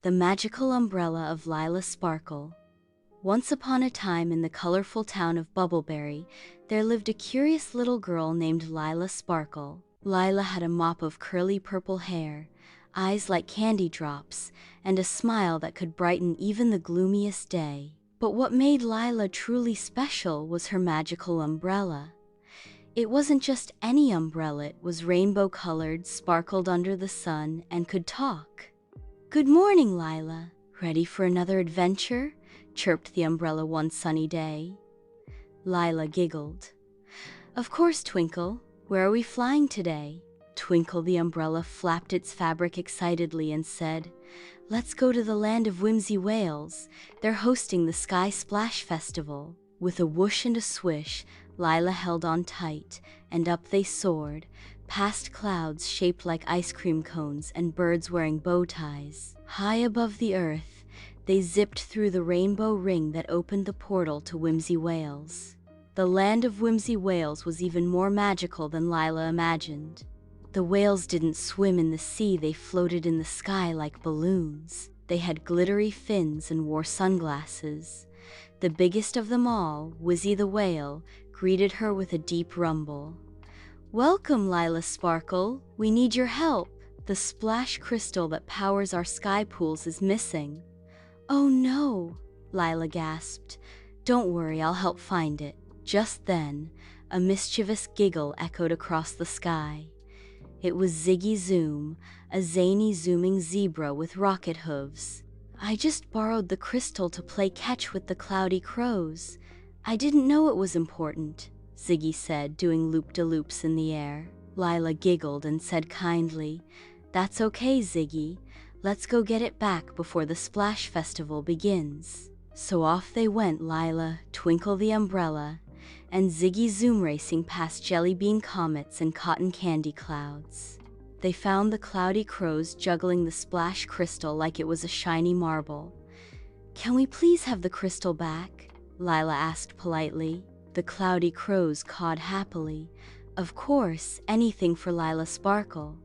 The Magical Umbrella of Lila Sparkle. Once upon a time in the colorful town of Bubbleberry, there lived a curious little girl named Lila Sparkle. Lila had a mop of curly purple hair, eyes like candy drops, and a smile that could brighten even the gloomiest day. But what made Lila truly special was her magical umbrella. It wasn't just any umbrella, it was rainbow-colored, sparkled under the sun, and could talk. "Good morning, Lila. Ready for another adventure?" chirped the umbrella one sunny day. Lila giggled. "Of course, Twinkle. Where are we flying today?" Twinkle the umbrella flapped its fabric excitedly and said, "Let's go to the land of Whimsy Whales. They're hosting the Sky Splash Festival." With a whoosh and a swish, Lila held on tight, and up they soared, past clouds shaped like ice cream cones and birds wearing bow ties. High above the earth, they zipped through the rainbow ring that opened the portal to Whimsy Whales. The land of Whimsy Whales was even more magical than Lila imagined. The whales didn't swim in the sea, they floated in the sky like balloons. They had glittery fins and wore sunglasses. The biggest of them all, Wizzy the whale, greeted her with a deep rumble. "Welcome, Lila Sparkle. We need your help. The splash crystal that powers our sky pools is missing." "Oh no," Lila gasped. "Don't worry, I'll help find it." Just then, a mischievous giggle echoed across the sky. It was Ziggy Zoom, a zany zooming zebra with rocket hooves. "I just borrowed the crystal to play catch with the cloudy crows. I didn't know it was important," Ziggy said, doing loop-de-loops in the air. Lila giggled and said kindly, "That's okay, Ziggy. Let's go get it back before the Splash Festival begins." So off they went, Lila, Twinkle the umbrella, and Ziggy Zoom racing past jelly-bean comets and cotton candy clouds. They found the cloudy crows juggling the splash crystal like it was a shiny marble. "Can we please have the crystal back?" Lila asked politely. The cloudy crows cawed happily. Of course, anything for Lila Sparkle.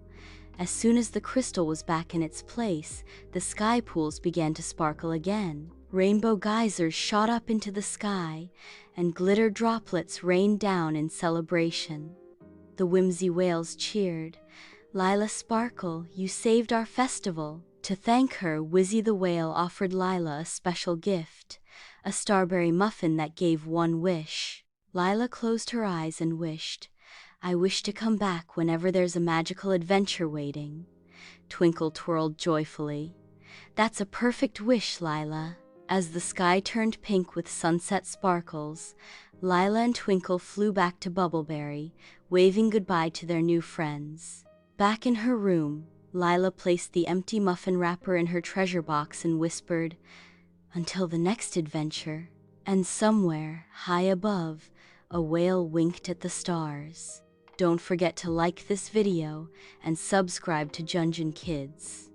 As soon as the crystal was back in its place, the sky pools began to sparkle again. Rainbow geysers shot up into the sky, and glitter droplets rained down in celebration. The Whimsy Whales cheered. "Lila Sparkle, you saved our festival." To thank her, Wizzy the whale offered Lila a special gift, a starberry muffin that gave one wish. Lila closed her eyes and wished, "I wish to come back whenever there's a magical adventure waiting." Twinkle twirled joyfully. "That's a perfect wish, Lila." As the sky turned pink with sunset sparkles, Lila and Twinkle flew back to Bubbleberry, waving goodbye to their new friends. Back in her room, Lila placed the empty muffin wrapper in her treasure box and whispered, "Until the next adventure." And somewhere, high above, a whale winked at the stars. Don't forget to like this video and subscribe to Junjun Kids.